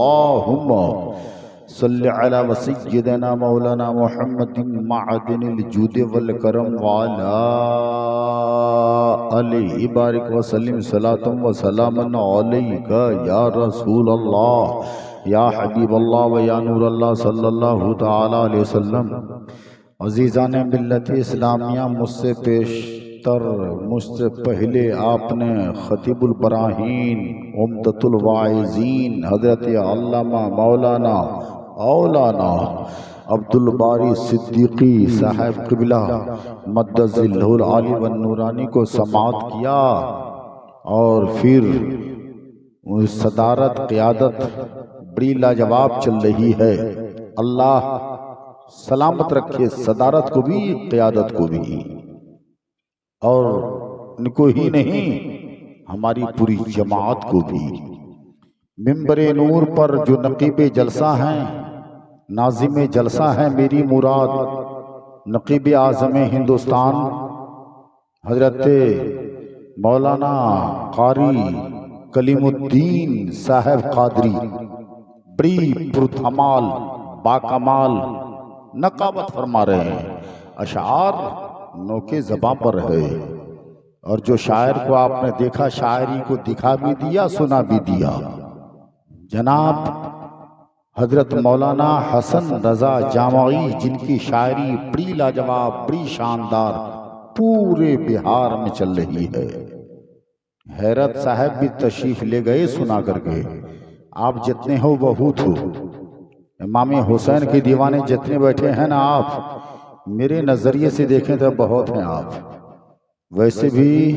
अल्लाहुम्मा सल्लि अला सय्यिदना मौलाना मुहम्मदिन मअदिनिल जूद वल करम व अला अलैहि बारिक व सल्लिम सलातम व सलामन अलैका या रसूल अल्लाह या हबीब अल्लाह व या नूर अल्लाह सल्लल्लाहु तआला अलैहि वसल्लम। अजीज़ान मिल्लत इस्लामिया, मुझसे पहले आपने खतीबुल बराहीन उम्दतुल वाइज़ीन हज़रत अल्लामा मौलाना औलाना अब्दुल बारी सिद्दीकी साहब क़िबला मद्दज़िल्लहुल आली व नूरानी को समाअत किया और फिर सदारत क़ियादत बड़ी लाजवाब चल रही है। अल्लाह सलामत रखे सदारत को भी क़ियादत को भी, और इनको ही नहीं हमारी पूरी जमात को भी। मिंबरे नूर पर जो नकीबे जलसा हैं, नाज़िमे जलसा है मेरी मुराद, नकीबे आज़म हिंदुस्तान हजरत मौलाना कारी कलीमुद्दीन साहब कादरी बड़ी पुरधमाल बाकमाल नकाबत फरमा रहे हैं। अशार नोके ज़बां पर है, और जो शायर को आपने देखा शायरी को दिखा भी दिया सुना भी दिया। जनाब हजरत मौलाना हसन रजा जामई, जिनकी शायरी बड़ी लाजवाब बड़ी शानदार पूरे बिहार में चल रही है। हैरत साहब भी तशरीफ ले गए सुना करके। आप जितने हो बहुत हो, इमाम हुसैन के दीवाने जितने बैठे हैं ना, आप मेरे नज़रिए से देखें तो बहुत हैं आप। वैसे भी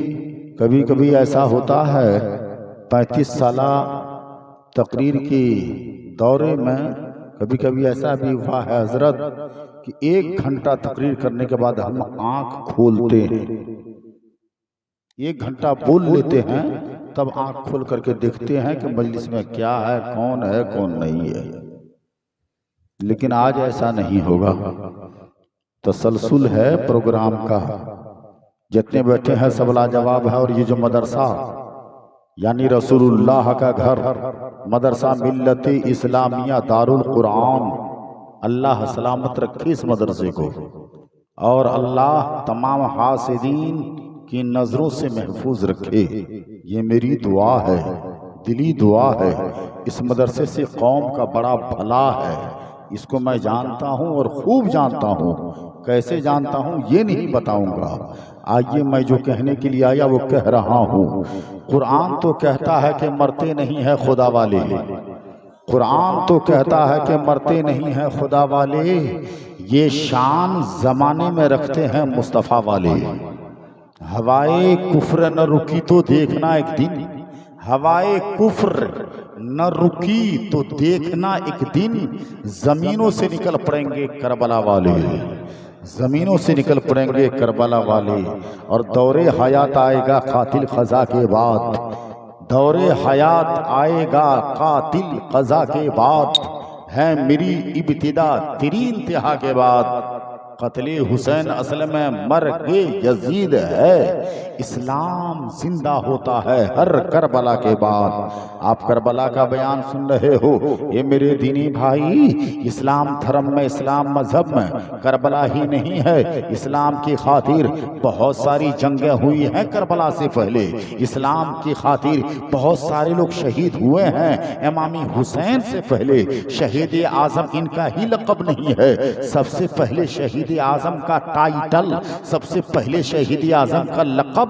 कभी कभी ऐसा होता है 35 साला तकरीर की दौरे में कभी कभी ऐसा भी हुआ है हजरत कि 1 घंटा तकरीर करने के बाद हम आंख खोलते हैं, 1 घंटा बोल लेते हैं, तब आंख खोल करके देखते हैं कि मजलिस में क्या है कौन नहीं है। लेकिन आज ऐसा नहीं होगा, तसलसल है प्रोग्राम का। जितने बैठे हैं सब लाजवाब है। और ये जो मदरसा यानी रसूलुल्लाह का घर मदरसा मिल्लत इस्लामिया दारुल कुरान, अल्लाह सलामत रखे इस मदरसे को, और अल्लाह तमाम हासिदीन की नज़रों से महफूज रखे। ये मेरी दुआ है, दिली दुआ है। इस मदरसे से कौम का बड़ा भला है, इसको मैं जानता हूँ और खूब जानता हूँ। कैसे जानता हूँ ये नहीं बताऊंगा। आइए, मैं जो कहने के लिए आया वो कह रहा हूँ। कुरान तो कहता है कि मरते नहीं है खुदा वाले, कुरान तो कहता है कि मरते नहीं है खुदा वाले, ये शान जमाने में रखते हैं मुस्तफ़ा वाले। हवाए कुफ्र न रुकी तो देखना एक दिन, हवाए कुफ्र न रुकी तो देखना एक दिन, जमीनों से निकल पड़ेंगे करबला वाले, जमीनों से निकल पड़ेंगे करबला वाले। और दौरे हयात आएगा कातिल ख़ज़ा के बाद, दौरे हयात आएगा कातिल क़ज़ा के बाद, है मेरी इब्तिदा तेरी इंतहा के बाद। क़त्ल हुसैन असल में मर्ग यजीद है, इस्लाम जिंदा होता है हर करबला के बाद। आप करबला का बयान सुन रहे हो, ये मेरे दीनी भाई, इस्लाम धर्म में इस्लाम मजहब में करबला ही नहीं है, इस्लाम की खातिर बहुत सारी जंगें हुई हैं। करबला से पहले इस्लाम की खातिर बहुत सारे लोग शहीद हुए हैं। इमाम हुसैन से पहले शहीद आजम इनका ही लक़ब नहीं है, सबसे पहले शहीद आजम का टाइटल, सबसे पहले शहीद आजम का लक़ब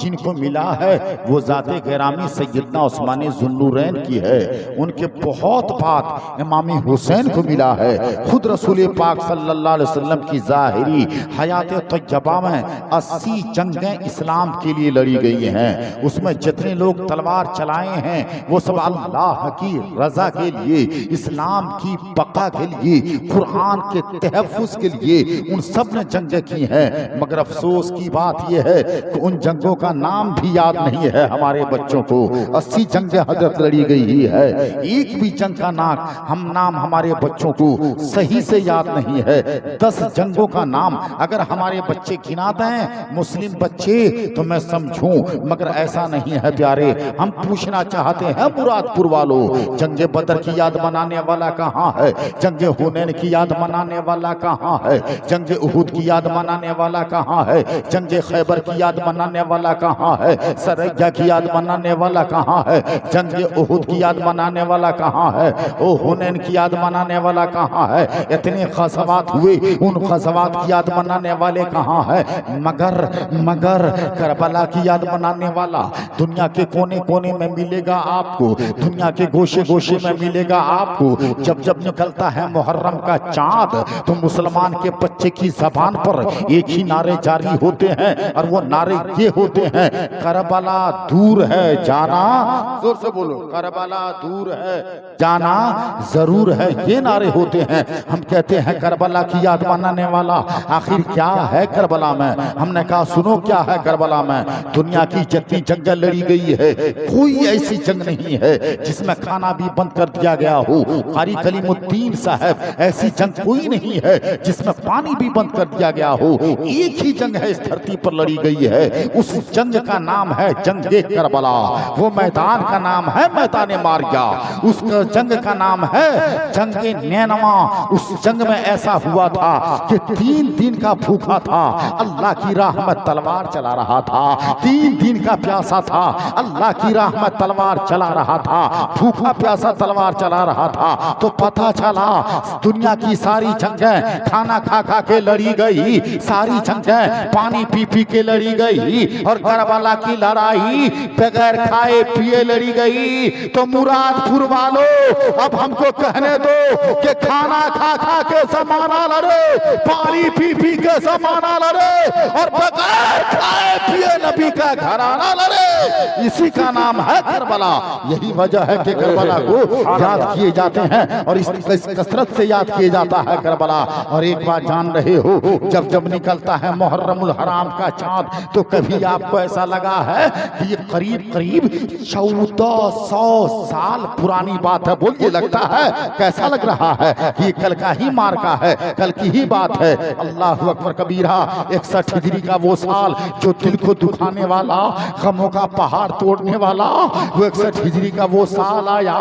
जिनको मिला है वो ज़ाते गिरामी सैयदना उस्मान ज़ुन्नूरैन की है। उनके बहुत बात इमाम हुसैन को मिला है। खुद रसूल पाक सल्लल्लाहु अलैहि वसल्लम की ज़ाहिरी हयात तय्यबा में 80 जंगें इस्लाम के लिए लड़ी गई हैं। उसमें जितने लोग तलवार चलाए हैं वो सब अल्लाह की रज़ा के लिए, इस्लाम की बका के लिए, कुरान के तहफ़्फ़ुज़ के लिए, उन सब ने जंगें की हैं, मगर अफसोस की बात यह है कि उन जंगों का नाम भी याद नहीं है हमारे बच्चों को। 80 जंगें हजरत लड़ी गई ही है, एक भी जंग का नाम हमारे बच्चों को सही से याद नहीं है। 10 जंगों का नाम अगर हमारे बच्चे गिना दें, मुस्लिम बच्चे, तो मैं समझूं, मगर ऐसा नहीं है प्यारे। हम पूछना चाहते हैं मुरादपुर वालों, जंगे बदर की याद मनाने वाला कहाँ है? जंगे हुनैन की याद मनाने वाला कहाँ है? जंगे उहुद की याद मनाने वाला कहाँ है? जंगे खैबर की याद मनाने वाला कहाँ है? सरैया की याद मनाने वाला कहाँ है? जंगे उहुद की याद मनाने वाला कहाँ है? ओ हुनैन की याद मनाने वाला कहाँ है? इतने ग़ज़वात हुए, उन ग़ज़वात की याद मनाने वाले कहाँ है? मगर करबला की याद मनाने वाला दुनिया के कोने कोने में मिलेगा आपको, दुनिया के गोशे गोशे में मिलेगा आपको। जब जब निकलता है मुहर्रम का चांद, तो मुसलमान के बच्चे की जबान पर एक ही नारे जारी होते हैं, और वो नारे ये होते हैं, करबला दूर है जाना, जोर से बोलो, करबला दूर है जाना जरूर है, ये नारे होते हैं। हम कहते हैं करबला की याद मनाने वाला, आखिर क्या है करबला में? हमने कहा सुनो क्या है करबला में। दुनिया की जितनी जंगें लड़ी गई है, कोई ऐसी जंग नहीं है जिसमें खाना भी बंद कर दिया गया हो। कारी कलीमुद्दीन साहब, ऐसी जंग कोई नहीं है जिसमें पानी भी बंद कर दिया गया हो। एक ही जंग है इस धरती पर लड़ी गई है, उस जंग का नाम है जंगे करबला। वो मैदान का नाम है मैदान मारिया, उस जंग का नाम है जंगे नैनवा। उस जंग में ऐसा हुआ था कि 3 दिन का भूखा था, अल्लाह की राह में तलवार चला रहा था। 3 दिन का प्यासा था, अल्लाह की राह में तलवार चला रहा था, भूखा प्यासा तलवार चला रहा था। तो पता चला दुनिया की सारी जंगें खाना खा खा के लड़ी गई, सारी जंगें पानी पी पी के लड़ी गई, और करबला की लड़ाई बगैर खाए पिए लड़ी गई। तो मुरादपुर वालों, अब हमको कहने दो कि खाना खा खा के समाना लड़े, पानी पी पी के समाना लड़े, और बगैर खाए पिए नबी का घराना लड़े। इसी का नाम है करबला। यही वजह है कि करबला को याद किए जाते हैं, और इस कसरत से याद किए जाता है करबला। और एक बात जान रहे हो, जब जब निकलता है मुहर्रमुल हराम का चांद, तो कभी आपको ऐसा लगा है कि ये करीब करीब 1400 साल पुरानी बात है? बोलिए, लगता है? कैसा लग रहा है? ये कल का ही मार्का है, कल की ही बात है। अल्लाह अकबर कबीरा। 61 हिजरी का वो साल जो दिल को दुखाने वाला, गमों का पहाड़ तोड़ने वाला, वो 61 हिजरी का वो साल आया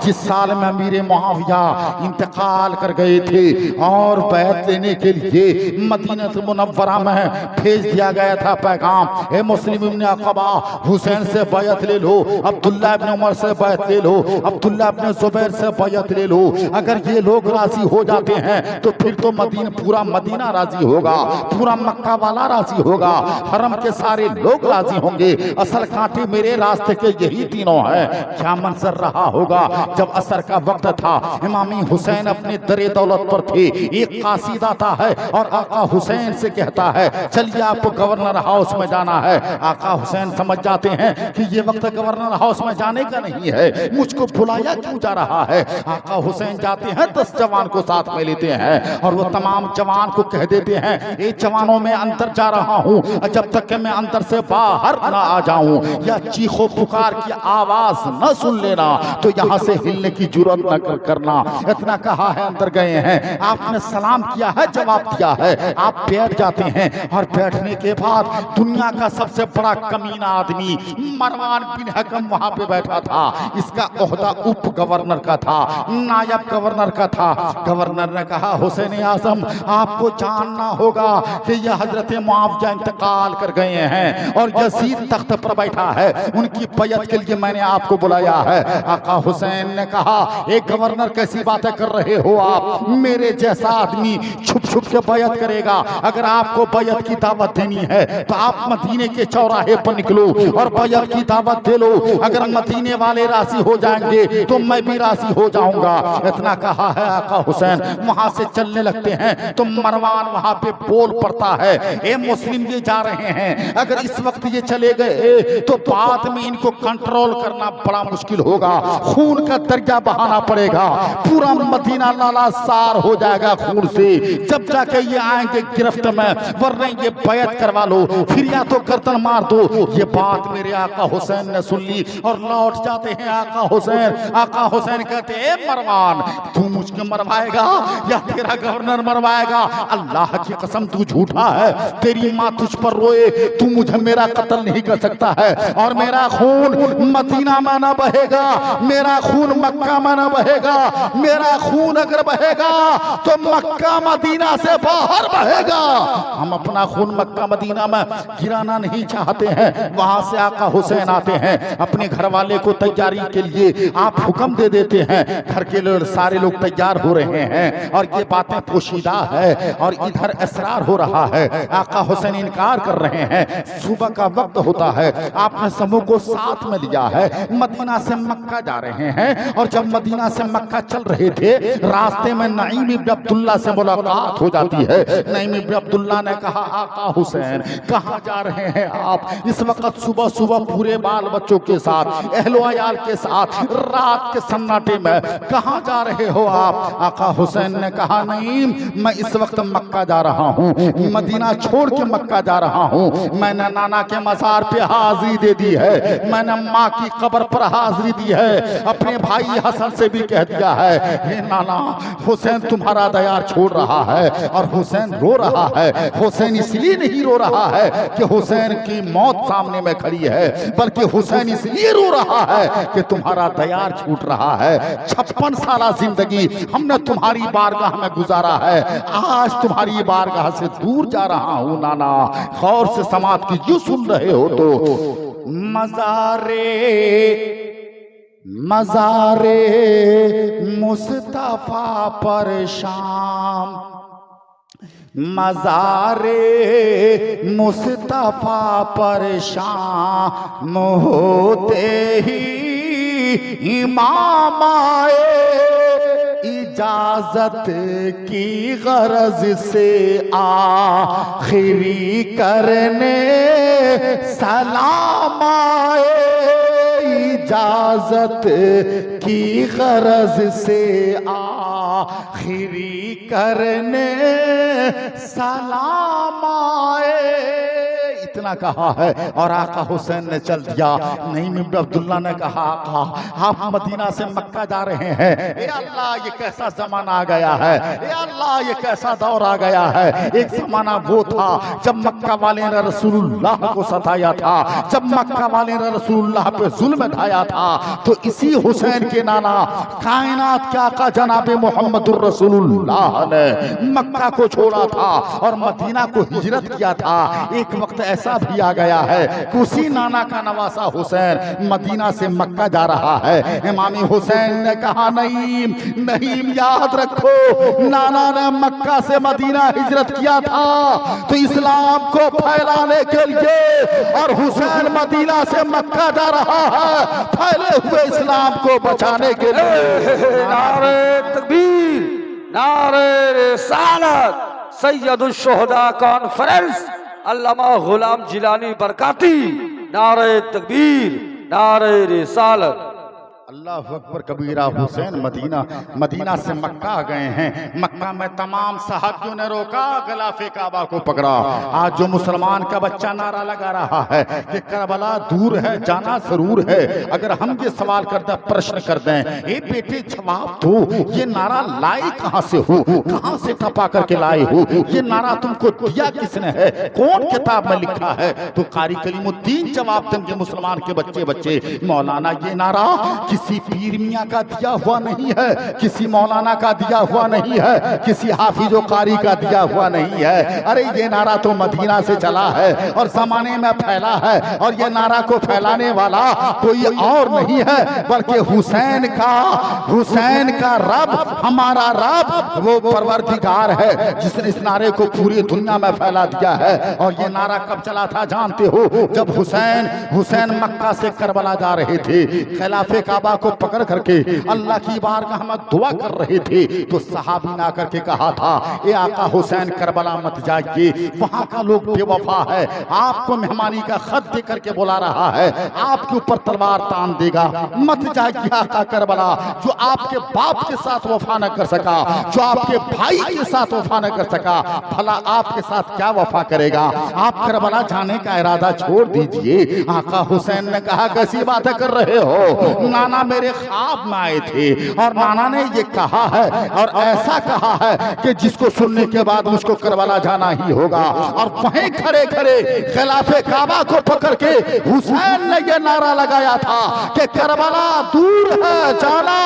जिस साल में अमीर मुआविया इंतकाल कर गए थे, और बैत लेने के लिए मदीना मुनव्वरा में भेज दिया गया था पैगाम, हे मुस्लिम इब्न अक़बा, हुसैन से बैत ले लो, अब्दुल्ला इब्न उमर से बैत ले लो, अब्दुल्ला इब्न जुबैर से बैत ले लो। अगर ये लोग राजी हो जाते हैं तो फिर तो पूरा मदीना राजी होगा, पूरा मक्का वाला राजी होगा, हरम के सारे लोग राजी होंगे। असल कांटे मेरे रास्ते के यही तीनों हैं। क्या मंजर रहा होगा जब असर का वक्त था, इमामी हुसैन अपने दरे दौलत पर थे, एक कासिद आता है और आका हुसैन से कहता है चलिए आपको गवर्नर हाउस में जाना है। आका हुसैन समझ जाते हैं कि ये वक्त गवर्नर हाउस में जाने का नहीं है, मुझको बुलाया क्यों जा रहा है। आका हुसैन जाते हैं, 10 जवान को साथ में लेते हैं, और वो तमाम जवान को कह देते हैं, ये जवानों में अंदर जा रहा हूँ, जब तक कि मैं अंदर से बाहर ना आ जाऊं या चीखो पुकार की आवाज न सुन लेना, तो यहाँ से हिलने की जुर्रत न करना। इतना कहा है, अंदर गए हैं, आपने सलाम किया है, जवाब दिया है, आप बैठ जाते हैं। और बैठने के बाद दुनिया का सबसे बड़ा कमीना आदमी मरवान बिन हकम वहां पे बैठा था। इसका ओहदा उप गवर्नर का था, नायब गवर्नर का था। गवर्नर ने कहा, हुसैन आजम, आपको जानना होगा कि यह हजरत मुआविया इंतकाल कर गए हैं और यजीद तख्त पर बैठा है, उनकी बैत के लिए मैंने आपको बुलाया है। आका हुसैन ने कहा, एक गवर्नर कैसी बातें कर रहे हो आप, मेरे जैसा आदमी छुप छुप के बैत करेगा। अगर आपको बैत की दावत देनी है तो आप मदीने के चौराहे पर निकलो और बैत की दावत दे लो। अगर मदीने वाले राजी हो जाएंगे तो मैं भी राजी हो जाऊंगा। इतना कहा है आका हुसैन, वहां से चलने लगते हैं तो मरवान वहां पे बोल पड़ता है, ए मुस्लिम ये जा रहे हैं, हैं। अगर इस वक्त ये चले गए तो बाद में इनको कंट्रोल करना बड़ा मुश्किल होगा, खून का दरिया बहाना पड़ेगा, पूरा मदीना लालासार हो जाएगा खून से, जब जाके ये आएंगे गिरफ्त में, वरना ये बैत करवा लो, फिर या तो गर्दन मार दो। ये बात मेरे आका हुसैन ने सुन ली और लौट जाते हैं आका हुसैन। आका हुसैन कहते हैं मरवान, तू मुझको मरवाएगा या तेरा गवर्नर मरवाएगा? अल्लाह की कसम तू झूठा है, तेरी माँ तुझ पर रोए, तू मुझे मेरा कत्ल नहीं कर सकता है, और मेरा खून मदीना में न बहेगा, मेरा खून मक्का में न बहेगा, मेरा खून अगर बहेगा तो मक्का मदीना से बाहर बहेगा। हम अपना खून मक्का मदीना में गिराना नहीं चाहते हैं। वहां से आका हुसैन आते हैं अपने घर वाले को तैयारी के लिए, आप हुक्म दे देते हैं, घर के लोग सारे लोग तैयार हो रहे हैं और ये बातें पोशीदा है और इधर असरार हो रहा है। आका हुसैन इनकार कर रहे हैं, सुबह का वक्त होता है, आपने समूह को साथ में लिया है, मदीना से मक्का जा रहे हैं, और जब मदीना से मक्का चल रहे थे रास्ते में नईम इब्न अब्दुल्ला से मुलाकात हो जाती है। नईम इब्न अब्दुल्ला ने कहा, आका हुसैन कहाँ जा रहे हैं आप? इस वक्त सुबह सुबह पूरे बाल बच्चों के साथ, अहलो अयाल के साथ, रात के सन्नाटे में कहाँ जा रहे हो आप? आका हुसैन ने कहा, नईम मैं इस वक्त मक्का जा रहा हूँ, मदीना छोड़ के मक्का जा रहा हूँ। मैंने नाना के मज़ार पे हाजिरी दे दी है, मैंने माँ की कब्र पर हाजिरी दी है, अपने भाई हसन से भी कह दिया है, हे नाना हुसैन तुम्हारा दयार छोड़ रहा है। और हुसैन रो रहा है। हुसैन इसलिए नहीं रो रहा है कि हुसैन की मौत सामने में खड़ी है, बल्कि हुसैन इसलिए रो रहा है कि तुम्हारा दयार छूट रहा है। 56 साल जिंदगी हमने तुम्हारी बारगाह में गुजारा है, आज तुम्हारी बारगाह से दूर जा रहा हूँ नाना। गौर से समात की जो सुन रहे हो तो मज़ारे मुस्तफा पर शाम, मज़ारे मुस्तफा पर शाम होते ही इमाम आए, इजाजत की गरज से आखिरी करने सलाम आए, इजाजत की गरज से आखिरी करने सलाम आए। इतना कहा है और आका हुसैन ने चल दिया। नईम इब्न अब्दुल्ला ने कहा, आका आप मदीना से मक्का जा रहे हैं, ए अल्लाह ये कैसा जमाना आ गया है, ए अल्लाह ये कैसा दौर आ गया है। एक जमाना वो था जब मक्का वाले ने रसूलुल्लाह को सताया था, जब मक्का वाले ने रसूलुल्लाह पे जुल्म ढाया था, तो इसी हुसैन के नाना कायनात के आका जनाबे मोहम्मदुर रसूलुल्लाह ने मक्का को छोड़ा था और मदीना को हिजरत किया था। एक वक्त ऐसा भी आ गया है कि उसी नाना का नवासा हुसैन मदीना से मक्का जा रहा है। इमामी हुसैन ने कहा, नईम नईम याद रखो, नाना ने मक्का से मदीना हिजरत किया था तो इस्लाम को फैलाने के लिए, और हुसैन मदीना से मक्का जा रहा है फैले हुए इस्लाम को बचाने के लिए। नारे तकबीर, नारे रिसालत, सैयदुल शुहदा कॉन्फ्रेंस अल्लामा गुलाम जिलानी बरकाती, नारे तकबीर, नारे रिसालत। अल्लाह अकबर कबीरा। हुसैन मदीना से मक्का आ गए हैं। मक्का में तमाम सहाबियों ने रोका, गलाफे काबा को पकड़ा। आज जो मुसलमान का बच्चा नारा लगा रहा है कि करबला दूर है, जाना जरूर है, अगर हम ये सवाल कर दें, प्रश्न कर दें, ए बेटे जवाब दो, ये नारा लाए कहाँ से हो, कहाँ से टपा करके लाए हो, ये नारा तुमको दिया किसने है, कौन किताब में लिखा है? तो कारी कलीमुद्दीन जवाब देंगे मुसलमान के बच्चे, मौलाना ये नारा किसी पीर मियाँ का दिया हुआ नहीं है, किसी मौलाना का दिया हुआ नहीं है, किसी हाफिजो कारी का दिया हुआ नहीं है। अरे ये नारा तो मदीना से चला है और जमाने में फैला है, और ये नारा को फैलाने वाला कोई और नहीं है बल्कि हुसैन का रब, हमारा रब वो परवरदिगार है जिसने इस नारे को पूरी दुनिया में फैला दिया है। और ये नारा कब चला था जानते हो? जब हुसैन मक्का से करबला जा रहे थे, खिलाफे काबा काबा को पकड़ करके अल्लाह की बारगाह में दुआ कर रहे थे तो सहाबी ने आकर के कहा था, ए आका हुसैन करबला मत जाइए, वहां का लोग बेवफा है, आपको मेहमानी का खत दे करके बुला रहा है, आपके ऊपर तलवार तान देगा, मत जाइए आका करबला। जो आपके बाप के साथ वफा न कर सका, जो आपके भाई के साथ वफा न कर सका, भला आपके साथ क्या वफा करेगा? आप करबला जाने का इरादा छोड़ दीजिए। आका हुसैन ने कहा, कैसी बातें कर रहे हो? नाना मेरे ख्वाब में आए थे और नाना ने ये कहा है और ऐसा कहा है कि जिसको सुनने के बाद मुझको करबला जाना ही होगा। और वहीं खड़े खड़े खिलाफे काबा को पकड़ के हुसैन ने ये नारा लगाया था कि करबला दूर है जाना,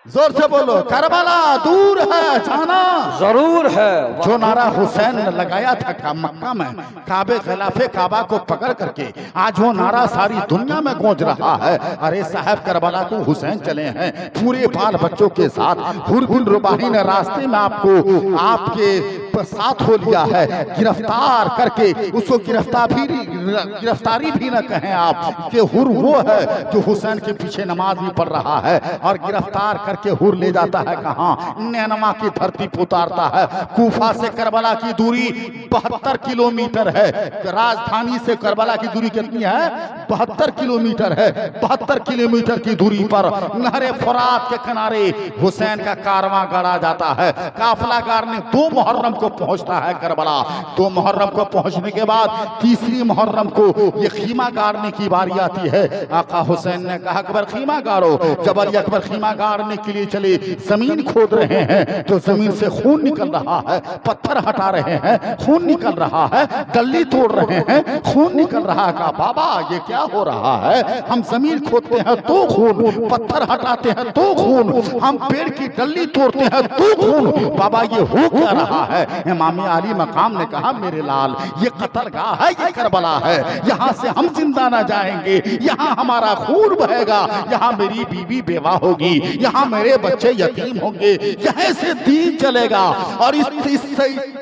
जोर से बोलो, करबला दूर है जाना जरूर है। जो नारा हुसैन ने लगाया था मक्का में काबे खिलाफे काबा को पकड़ करके, आज वो नारा सारी दुनिया में गूंज रहा है। अरे साहब करबला को हुसैन चले हैं पूरे बाल बच्चों के साथ, हुरगुल रुबाही ने रास्ते में आपको आपके साथ हो लिया है, गिरफ्तार करके उसको गिरफ्तारी भी न कहें आप कि हुर वो है जो हुसैन के पीछे नमाज भी पढ़ रहा है और गिरफ्तार करके हुर ले जाता है कहाँ? नैनवा की धरती पर उतारता है। कूफा से करबला की दूरी 72 किलोमीटर है। राजधानी से करबला की दूरी कितनी है? 72 किलोमीटर है। 72 किलोमीटर की दूरी पर नहरे फुरात के किनारे हुसैन का कारवां गड़ा जाता है। काफिला गारने 2 मुहर्रम को पहुंचता है करबला। 2 मुहर्रम को पहुंचने के बाद 3री मुहर्रम को ये खीमा गाड़ने की बारी आती है। आका हुसैन ने कहा, अकबर खीमा गाड़ो। जब अली अकबर खीमा गाड़ने के लिए चले, जमीन खोद रहे हैं तो जमीन से खून निकल रहा है, पत्थर हटा रहे हैं, खून निकल रहा है, गली तोड़ रहे हैं, खून निकल रहा है। कहा, बाबा ये क्या हो रहा है? हम जमीन खोदते हैं तो खून, पत्थर हटाते हैं तो खून, हम पेड़ की डल्ली तोड़ते हैं तो खून, बाबा ये हो क्या रहा है? इमाम अली मकाम ने कहा, मेरे लाल ये कत्लगाह है, ये करबला है, यहाँ से हम जिंदा ना जाएंगे, यहाँ हमारा खून बहेगा, यहाँ मेरी बीवी बेवा होगी, यहाँ मेरे बच्चे यतीम होंगे, यहाँ से दीन चलेगा और इस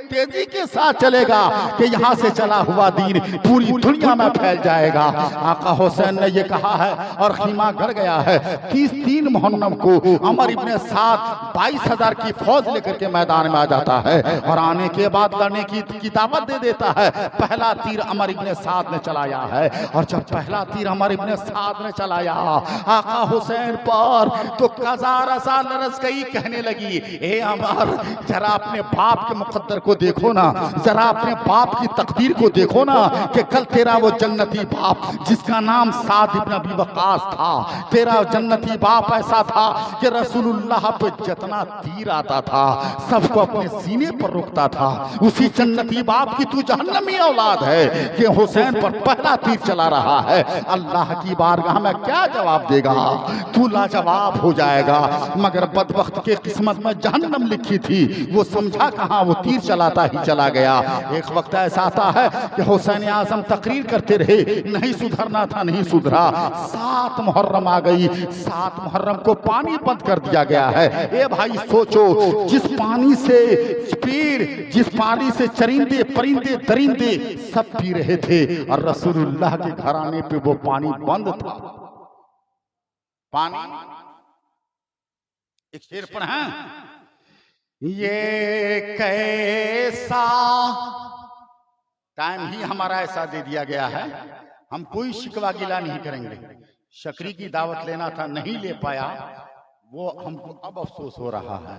तेजी के साथ चलेगा कि यहाँ से चला हुआ दीन पूरी दुनिया में फैल जाएगा। आका हुसैन ने ये कहा है और खीमा गड़ गया है। 3 मुहर्रम को अमर इब्ने साद 22,000 की फौज लेकर के मैदान में आ जाता है और आने के बाद लड़ने की दावत दे देता है। पहला तीर अमर इब्ने साद ने चलाया है और जब पहला तीर अमर इब्ने साद ने चलाया आका हुसैन पर तो कज़ार सा लरज़ गई, कहने लगी, ए अमर जरा अपने बाप के मुकद्दर को देखो ना, जरा अपने बाप की तकदीर को देखो ना कि कल तेरा वो जन्नती बाप जिसका नाम साद इब्न अबी वक़ास था, तेरा जन्नती बाप ऐसा था कि रसूलुल्लाह पे जितना तीर आता था सबको अपने सीने पर रुकता था। उसी जन्नती बाप की तू जहन्नमी औलाद है कि हुसैन पर पहला तीर चला रहा है। अल्लाह की बारगाह में क्या जवाब देगा? तू लाजवाब हो जाएगा। मगर बदबख्त के किस्मत में जहन्नम लिखी थी, वो समझा कहाँ, वो तीर चलाता ही चला गया। एक वक्त ऐसा आता है कि हुसैन आज़म तकरीर करते रहे, नहीं सुधरना था, नहीं सुधरा। 7 मुहर्रम आ गई, 7 मुहर्रम को पानी बंद कर दिया गया है। ए भाई सोचो, जिस पानी से पेड़, जिस पानी से चरिंदे परिंदे दरिंदे सब पी रहे थे और रसूलुल्लाह के घराने पे वो पानी बंद था। पानी एक शेर पर है, ये कैसा टाइम ही हमारा ऐसा दे दिया गया है, हम कोई शिकवा गिला नहीं करेंगे। शकरी की दावत लेना था, नहीं ले पाया, वो हमको अब अफसोस हो रहा है।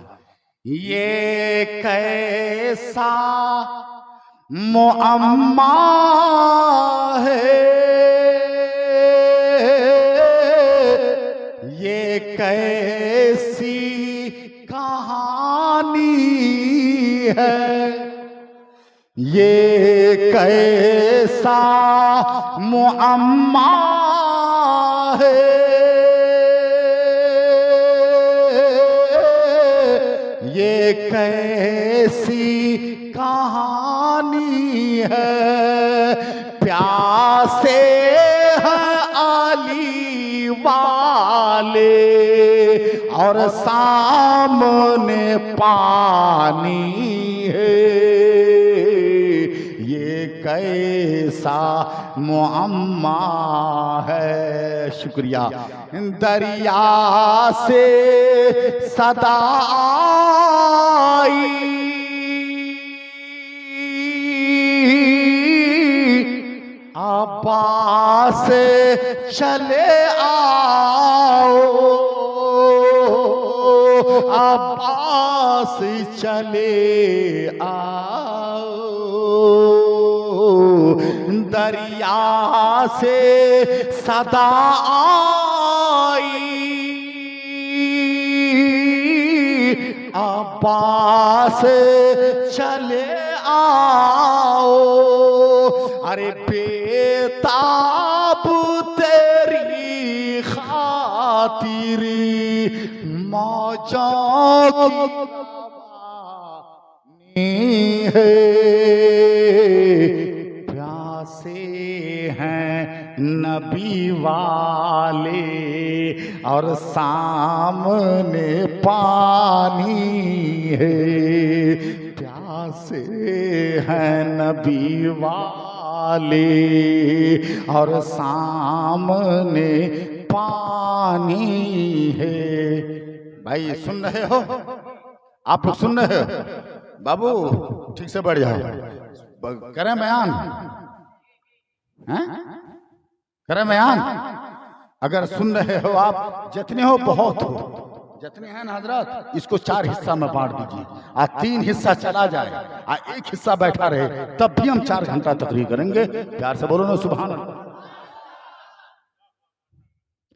ये कैसा मुअम्मा है, ये कैसी कहानी है, ये कैसा मुअम्मा है, ये कैसी कहानी है। प्यासे हैं आली वाले और सामने पानी है, ये कैसा मुअम्मा है। शुक्रिया। दरिया से सदा आई, अब्बास चले आओ, अब्बास चले आओ। दरिया से सदा आई, अब्बास चले आओ। अरे बेताब तेरी खातिरी मौजों की है, प्यासे हैं नबी वाले और सामने पानी है। प्यासे हैं नबी वाले और सामने पानी है। भाई सुन रहे हो? आप लोग सुन रहे हो? बाबू ठीक से बढ़ जाओ, करें बयान, हैं? करें बयान। अगर सुन रहे हो आप, जितने हो बहुत हो, जितने हैं ना हजरत, इसको 4 हिस्सा में बांट दीजिए। आज 3 हिस्सा चला जाए, आज 1 हिस्सा बैठा रहे, तब भी हम 4 घंटा तकरीर करेंगे। प्यार से बोलो ना सुभान अल्लाह।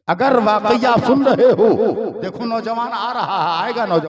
अगर वाकई आप सुन रहे हो, देखो नौजवान आ रहा है, आएगा नौजवान।